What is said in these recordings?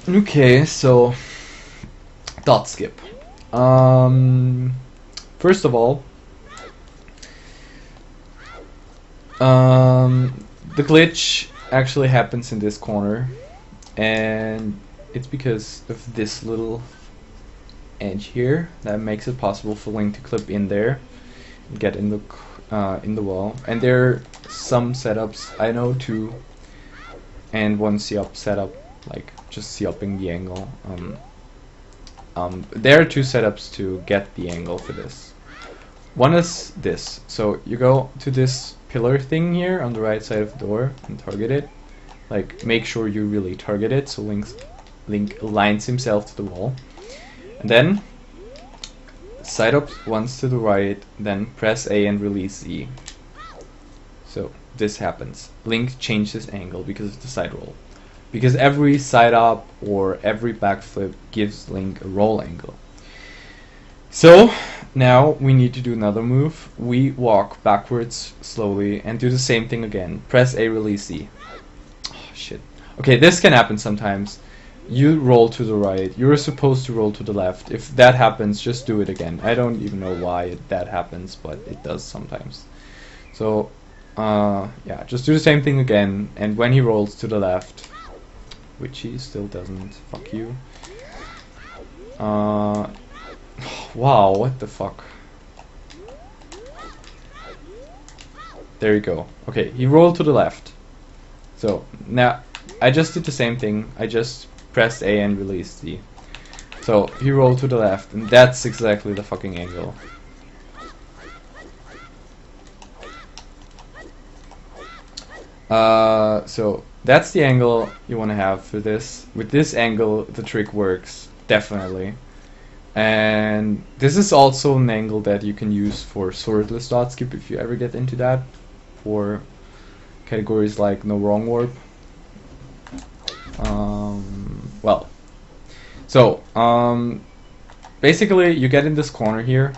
Okay, so dot skip. First of all, the glitch actually happens in this corner, and it's because of this little edge here that makes it possible for Link to clip in there and get in the wall. And there are some setups I know too, and one setup, like just upping the angle. There are two setups to get the angle for this. One is this. So you go to this pillar thing here on the right side of the door and target it. Like, make sure you really target it so Link aligns himself to the wall. And then side up once to the right, then press A and release Z. So this happens. Link changes angle because of the side roll. Because every side up or every backflip gives Link a roll angle. So now we need to do another move. We walk backwards slowly and do the same thing again. Press A, release Z. Oh, shit. Okay, this can happen sometimes. You roll to the right. You're supposed to roll to the left. If that happens, just do it again. I don't even know why that happens, but it does sometimes. So, yeah, just do the same thing again. And when he rolls to the left, which he still doesn't, fuck you. Wow, what the fuck? There you go. Okay, he rolled to the left. So, now, I just did the same thing. I just pressed A and released Z. So, he rolled to the left, and that's exactly the fucking angle. So, that's the angle you want to have for this. With this angle, the trick works, definitely. And this is also an angle that you can use for swordless dot skip if you ever get into that, for categories like no wrong warp. Well, so basically you get in this corner here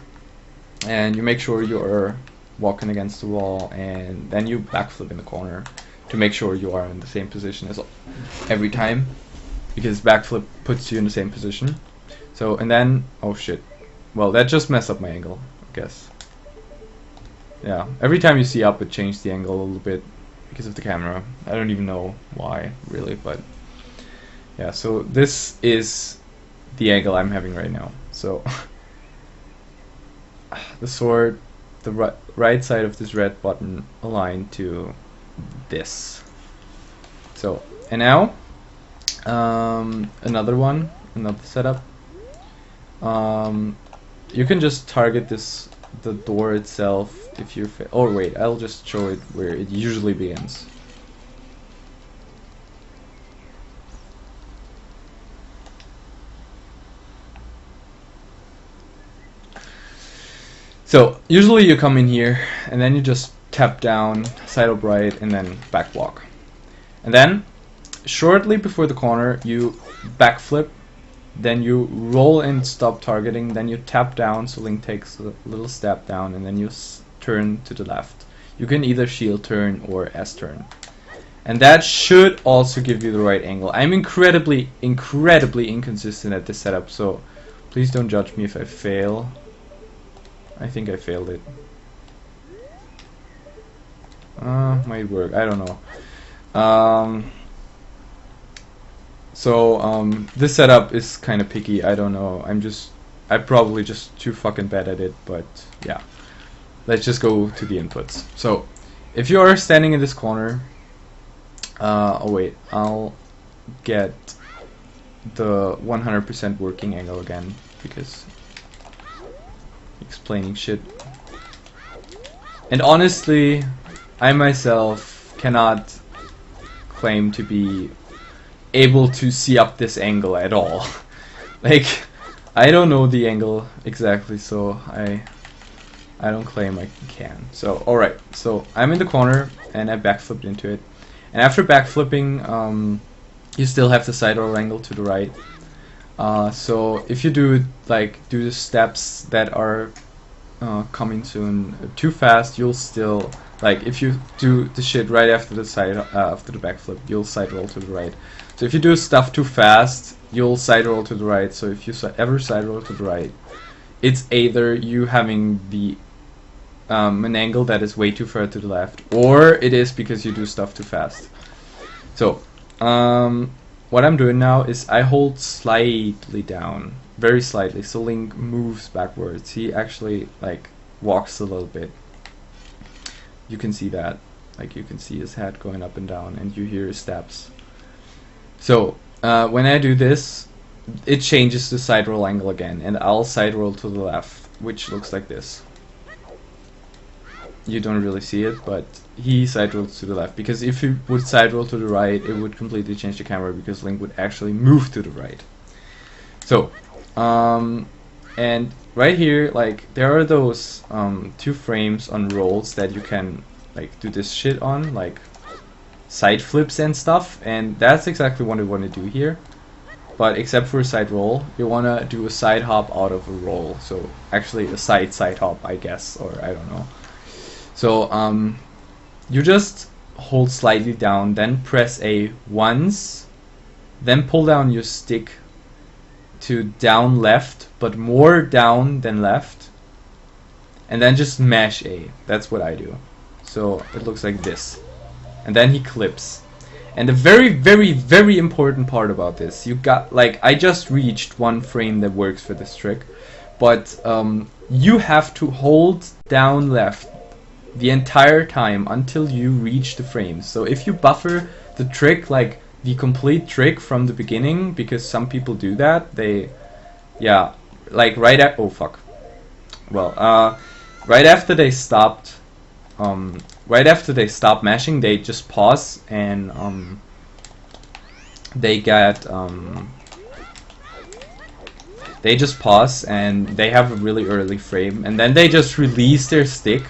and you make sure you are walking against the wall, and then you backflip in the corner to make sure you are in the same position as every time, because backflip puts you in the same position. So, and then, oh shit, well, that just messed up my angle, I guess. Yeah, every time you see up, it changed the angle a little bit because of the camera. I don't even know why, really, but yeah, so this is the angle I'm having right now. So, the sword, the right side of this red button aligned to this. So, and now, another setup. You can just target the door itself if you're oh wait, I'll just show it where it usually begins. So usually you come in here and then you just tap down, side up right, and then back walk. And then shortly before the corner you backflip, then you roll and stop targeting, then you tap down so Link takes a little step down, and then you turn to the left. You can either shield turn or S turn. And that should also give you the right angle. I'm incredibly inconsistent at this setup, so please don't judge me if I fail. I think I failed it. Might work, I don't know. So this setup is kind of picky. I don't know. I'm probably just too fucking bad at it. But yeah, let's just go to the inputs. So if you are standing in this corner, oh wait, I'll get the 100% working angle again because explaining shit. And honestly, I myself cannot claim to be able to see up this angle at all. Like, I don't know the angle exactly, so I don't claim I can. So, alright, so I'm in the corner and I backflipped into it. And after backflipping, you still have the side roll angle to the right. So if you do the steps that are coming soon too fast, you'll still, like, if you do the shit right after the backflip, you'll side roll to the right. So if you do stuff too fast, you'll side roll to the right. So if you ever side roll to the right, it's either you having the an angle that is way too far to the left, or it is because you do stuff too fast. So what I'm doing now is I hold slightly down, very slightly, so Link moves backwards. He actually like walks a little bit. You can see that, like you can see his head going up and down, and you hear his steps. So when I do this, it changes the side roll angle again, and I'll side roll to the left, which looks like this. You don't really see it, but he side rolls to the left, because if he would side roll to the right, it would completely change the camera, because Link would actually move to the right. So and right here, like, there are those 2 frames on rolls that you can like do this shit on, like side flips and stuff, and that's exactly what I want to do here. But except for a side roll, you want to do a side hop out of a roll. So actually a side hop, I guess, or I don't know. So you just hold slightly down, then press A once, then pull down your stick to down left, but more down than left, and then just mash A. That's what I do. So it looks like this, and then he clips. And the very, very, very important part about this, you got, like, I just reached 1 frame that works for this trick, but you have to hold down left the entire time until you reach the frames. So if you buffer the trick, like the complete trick from the beginning, because some people do that, they, yeah, like right at, oh fuck, well, right after they stopped, right after they stop mashing, they just pause, and they get they just pause, and they have a really early frame, and then they just release their stick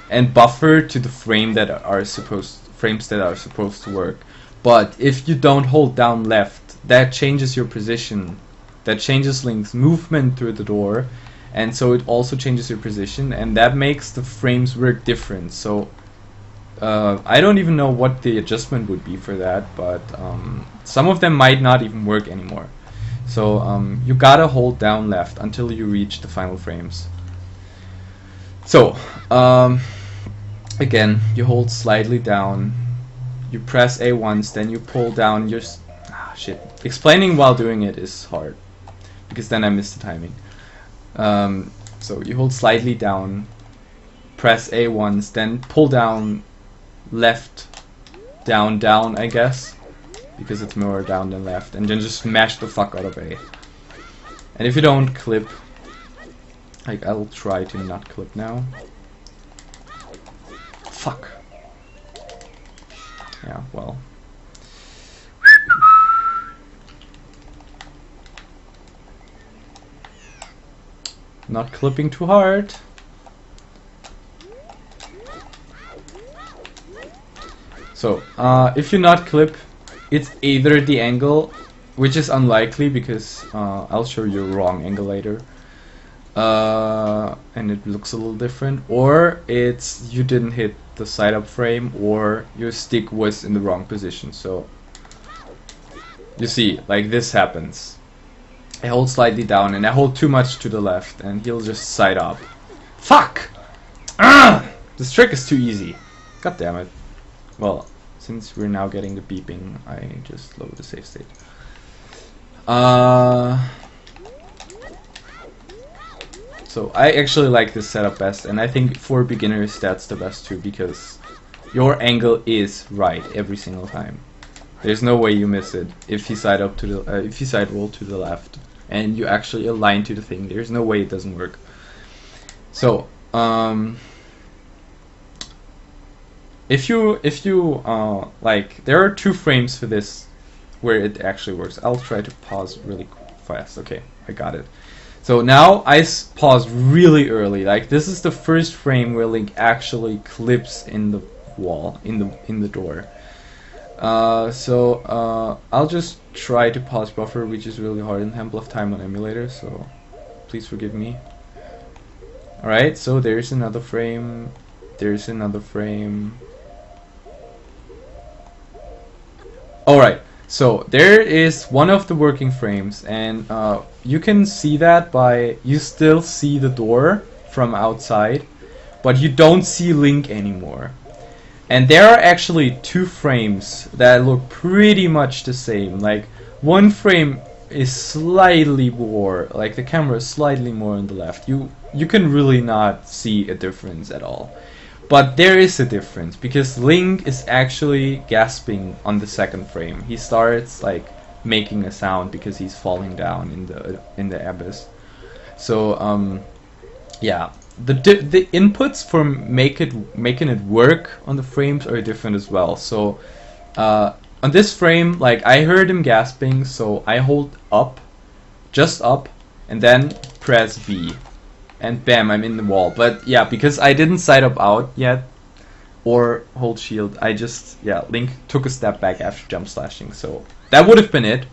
and buffer to the frames that are supposed to work. But if you don't hold down left, that changes your position, that changes Link's movement through the door, and so it also changes your position, and that makes the frames work different. So I don't even know what the adjustment would be for that, but some of them might not even work anymore. So you gotta hold down left until you reach the final frames. So again, you hold slightly down, you press A once, then you pull down your shit. Explaining while doing it is hard, because then I miss the timing. So you hold slightly down, press A once, then pull down left, down, down, I guess, because it's more down than left, and then just smash the fuck out of A. And if you don't clip, like, I'll try to not clip now. Fuck. Yeah, well. Not clipping too hard. So, if you not clip, it's either the angle, which is unlikely because I'll show you a wrong angle later, and it looks a little different, or it's you didn't hit the side up frame, or your stick was in the wrong position. So, you see, like this happens. I hold slightly down and I hold too much to the left, and he'll just side up. Fuck! Ah! This trick is too easy. God damn it. Well, since we're now getting the beeping, I just load the save state. So I actually like this setup best, and I think for beginners that's the best too, because your angle is right every single time. There's no way you miss it if you side up to the if you side roll to the left and you actually align to the thing. There's no way it doesn't work. So if you like, there are 2 frames for this where it actually works. I'll try to pause really fast. Okay, I got it. So now I pause really early. Like, this is the first frame where Link actually clips in the wall, in the door. So I'll just try to pause buffer, which is really hard in Temple of Time on emulator, so please forgive me. Alright, so there's another frame, there's another frame. Alright, So there is one of the working frames, and you can see that by you still see the door from outside, but you don't see Link anymore. And there are actually two frames that look pretty much the same. Like one frame is slightly more, like the camera is slightly more on the left. You can really not see a difference at all. But there is a difference because Link is actually gasping on the second frame. He starts like making a sound because he's falling down in the abyss. So yeah, the inputs for making it work on the frames are different as well. So on this frame, like I heard him gasping, so I hold up, just up, and then press B. And bam, I'm in the wall. But yeah, because I didn't side up out yet or hold shield, I just, yeah, Link took a step back after jump slashing. So that would have been it.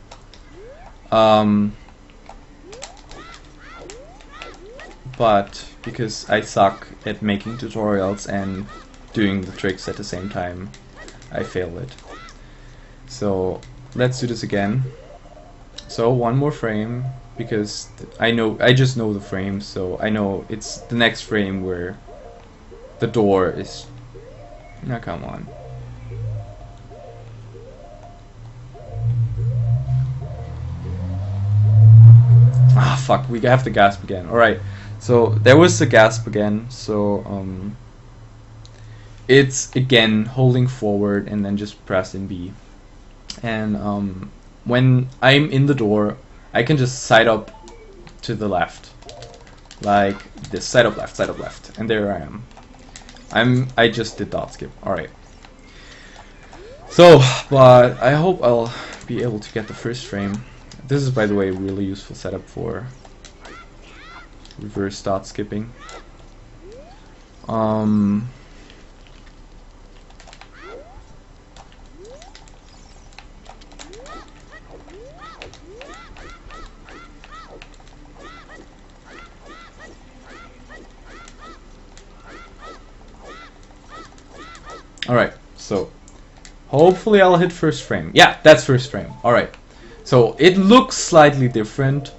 But because I suck at making tutorials and doing the tricks at the same time, I failed it. So let's do this again. So one more frame, because I just know the frame, so I know it's the next frame where the door is. Now come on. Ah fuck, we have to gasp again. Alright, so there was the gasp again, so it's again holding forward and then just pressing B. And when I'm in the door, I can just side up to the left, like this, side up left, and there I am. I just did dot skip. All right. So, but I hope I'll be able to get the first frame. This is, by the way, a really useful setup for reverse dot skipping. Alright, so hopefully I'll hit first frame. Yeah, that's first frame. Alright, so it looks slightly different,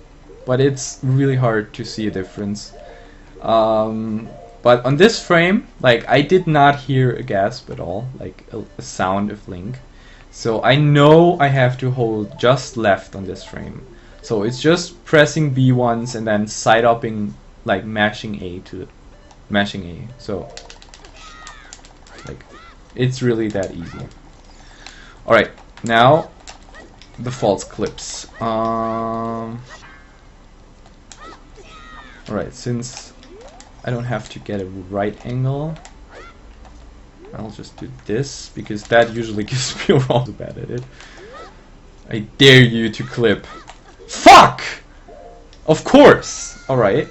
but it's really hard to see a difference. But on this frame, like, I did not hear a gasp at all, like a sound of Link. So I know I have to hold just left on this frame. So it's just pressing B once and then side upping, like mashing A. So like, it's really that easy. Alright, now the false clips. Alright, since I don't have to get a right angle, I'll just do this, because that usually gives me a wrong bad at it. I dare you to clip. Fuck! Of course! Alright.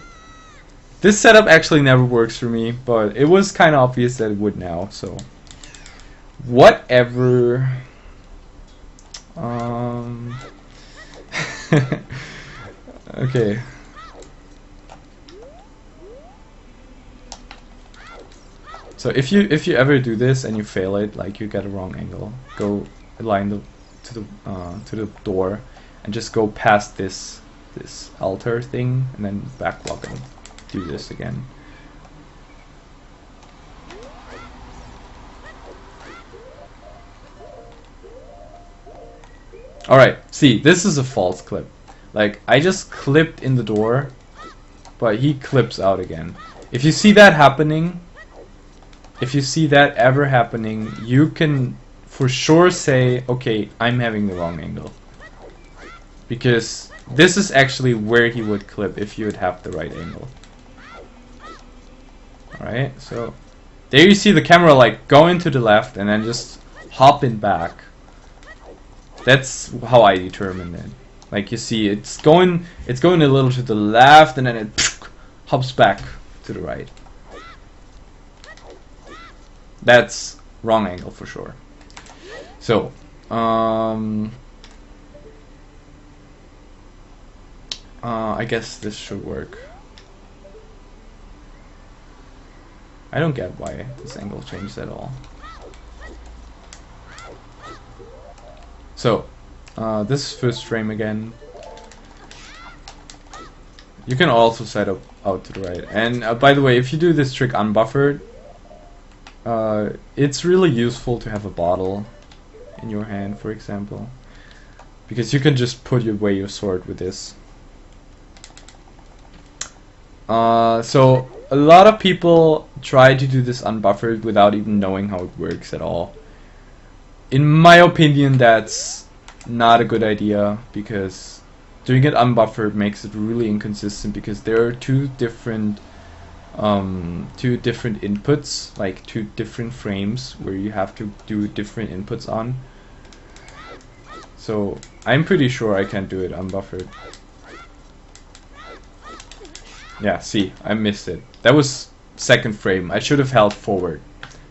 This setup actually never works for me, but it was kind of obvious that it would now, so whatever. Okay. So if you ever do this and you fail it, like you get a wrong angle, go align to the door and just go past this altar thing and then backlog and do this again. Alright, see, this is a false clip. Like, I just clipped in the door, but he clips out again. If you see that happening, if you see that ever happening, you can for sure say, okay, I'm having the wrong angle. Because this is actually where he would clip if you would have the right angle. Alright, so there you see the camera like going to the left and then just hopping back. That's how I determine it. Like, you see, it's going a little to the left and then it hops back to the right. That's wrong angle for sure. So, I guess this should work. I don't get why this angle changed at all. So, This is first frame again. You can also set up out to the right. And by the way, if you do this trick unbuffered, it's really useful to have a bottle in your hand, for example, because you can just put away your sword with this. So a lot of people try to do this unbuffered without even knowing how it works at all. In my opinion, that's not a good idea, because doing it unbuffered makes it really inconsistent, because there are two different inputs, like two different frames where you have to do different inputs on. So I'm pretty sure I can do it unbuffered. Yeah, see, I missed it. That was second frame. I should have held forward,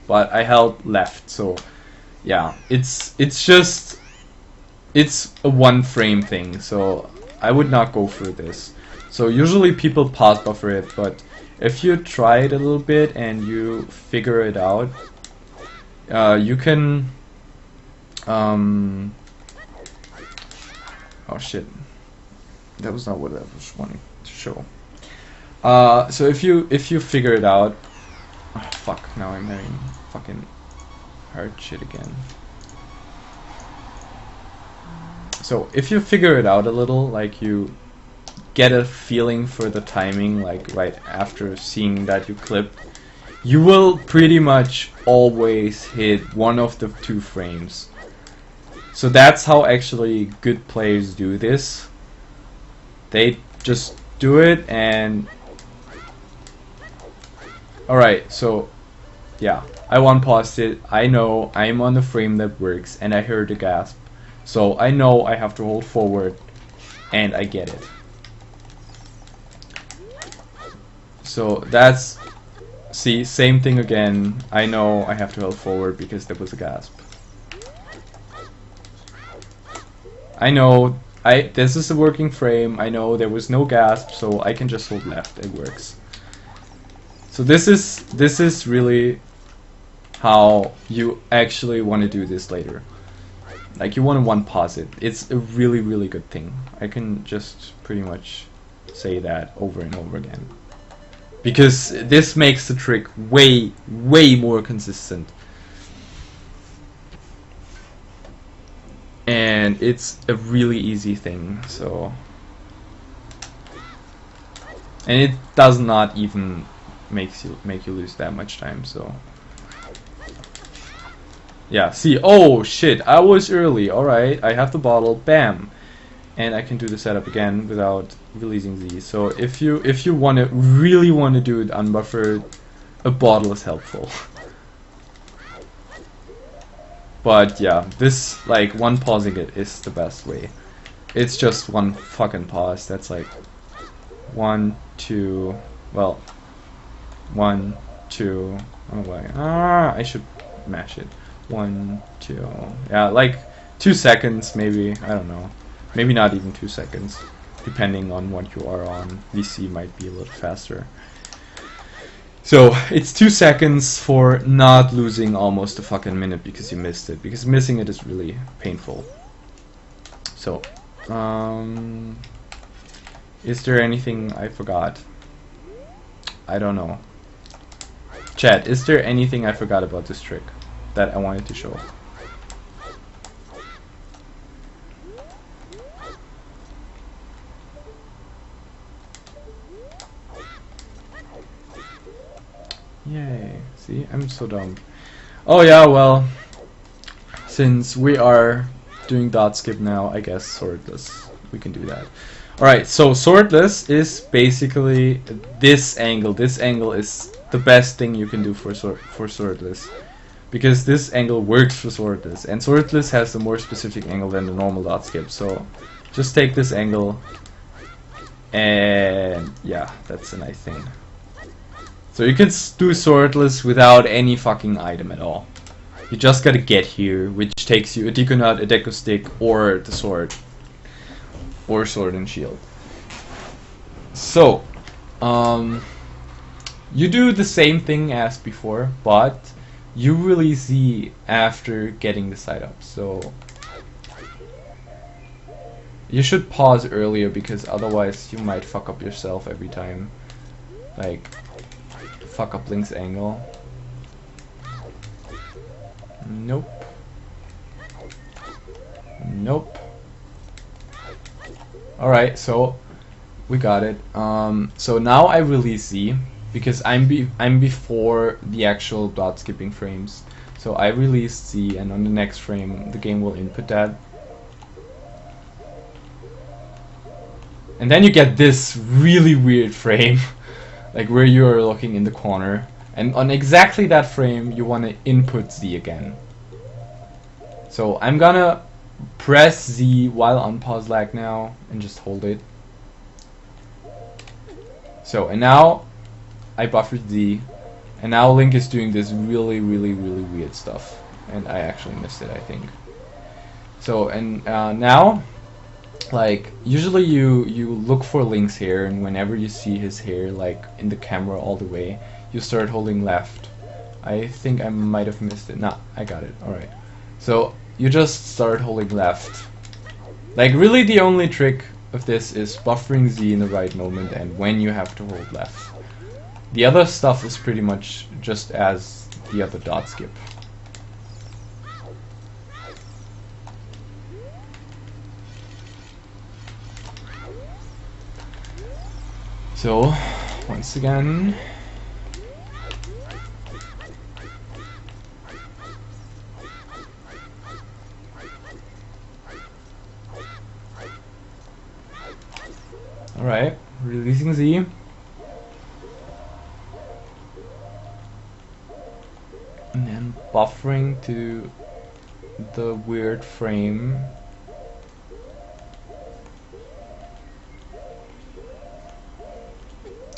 but I held left. So yeah, it's a one frame thing. So I would not go for this. So usually people pause buffer it, but if you try it a little bit and you figure it out, you can. Oh shit, that was not what I was wanting to show. So if you figure it out, oh, fuck, now I'm having fucking hard shit again. So if you figure it out a little, like you get a feeling for the timing, like right after seeing that you clip, you will pretty much always hit one of the two frames. So that's how actually good players do this. They just do it and... Alright, so yeah, I one-paused it. I know I'm on the frame that works and I heard a gasp. So I know I have to hold forward and I get it. So that's... See, same thing again. I know I have to hold forward because there was a gasp. I know this is a working frame. I know there was no gasp, so I can just hold left. It works. So this is really how you actually want to do this later. Like, you want to one pause it. It's a really, really good thing. I can just pretty much say that over and over again, because this makes the trick way, way more consistent. And it's a really easy thing, so... And it does not even make you lose that much time, so... Yeah, see, oh shit, I was early, alright, I have the bottle, bam! And I can do the setup again without releasing these. So if you really want to do it unbuffered, a bottle is helpful. But yeah, this, like, one pausing it is the best way. It's just one fucking pause. That's like 1, 2, well, 1, 2, oh wait, I should mash it. 1, 2, yeah, like 2 seconds maybe, I don't know. Maybe not even 2 seconds, depending on what you are on. VC might be a little faster. So it's 2 seconds for not losing almost a fucking minute because you missed it, because missing it is really painful. So is there anything I forgot? I don't know. Chat, is there anything I forgot about this trick that I wanted to show? Yay, see, I'm so dumb. Oh yeah, well, since we are doing dot skip now, I guess swordless, we can do that. Alright, so swordless is basically this angle. This angle is the best thing you can do for swordless, because this angle works for swordless, and swordless has a more specific angle than the normal dot skip. So just take this angle, and yeah, that's a nice thing. So you can do swordless without any fucking item at all. You just gotta get here, which takes you a deco nut, a deco stick, or the sword. Or sword and shield. So, you do the same thing as before, but you release Z after getting the side up. So, You should pause earlier because otherwise you might fuck up yourself every time. Like, fuck up Link's angle. Nope. Nope. Alright, so we got it. So now I release Z because I'm before the actual dot skipping frames. So I release Z, and on the next frame the game will input that. And then you get this really weird frame, like where you are looking in the corner, and on exactly that frame you want to input Z again. So I'm gonna press Z while on pause lag now and just hold it. So, and now I buffered Z, and now Link is doing this really weird stuff, and I actually missed it, I think. So, and now, like, usually you look for Link's hair, and whenever you see his hair, like, in the camera all the way, you start holding left. I think I might have missed it. Nah, I got it. Alright. So, you just start holding left. Like, really the only trick of this is buffering Z in the right moment and when you have to hold left. The other stuff is pretty much just as the other dot skip. So, once again, alright, releasing Z. And then buffering to the weird frame.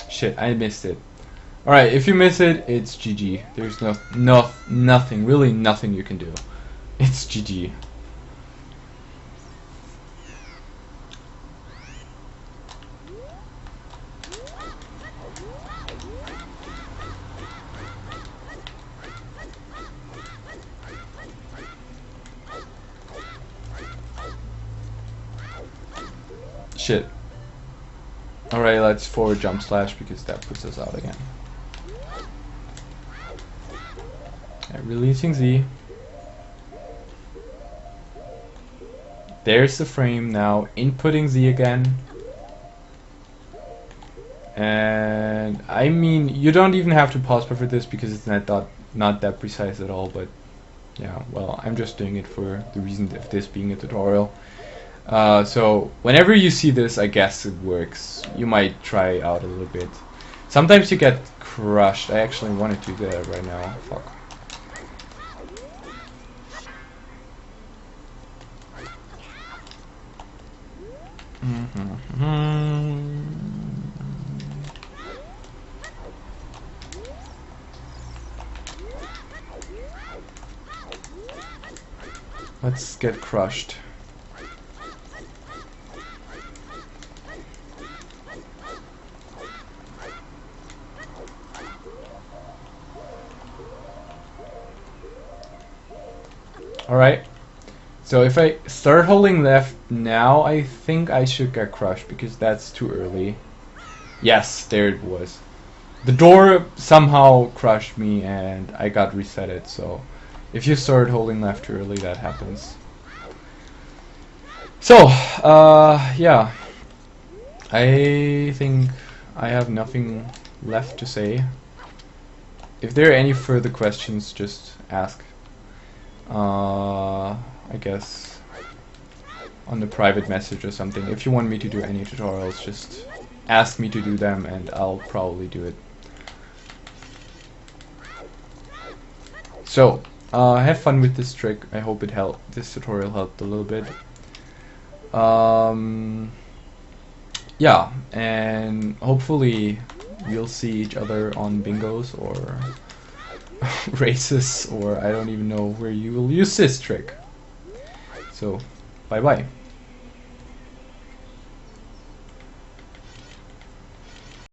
Shit, I missed it. Alright, if you miss it, it's GG. There's nothing, really nothing you can do. It's GG. Shit. Alright, let's forward jump slash because that puts us out again. Right, releasing Z. There's the frame now. Inputting Z again. And I mean, you don't even have to pause buffer this because it's not that precise at all, but yeah, well, I'm just doing it for the reason of this being a tutorial. So whenever you see this, I guess it works. You might try out a little bit. Sometimes you get crushed. I actually want to do that right now. Fuck. Let's get crushed. Alright, so if I start holding left now, I think I should get crushed because that's too early. Yes, there it was. The door somehow crushed me and I got resetted, so if you start holding left too early, that happens. So, yeah, I think I have nothing left to say. If there are any further questions, just ask. I guess on the private message or something. If you want me to do any tutorials, just ask me to do them and I'll probably do it. So, have fun with this trick. I hope it helped. This tutorial helped a little bit. Yeah, and hopefully we'll see each other on bingos or races, or I don't even know where you will use this trick. So, bye bye.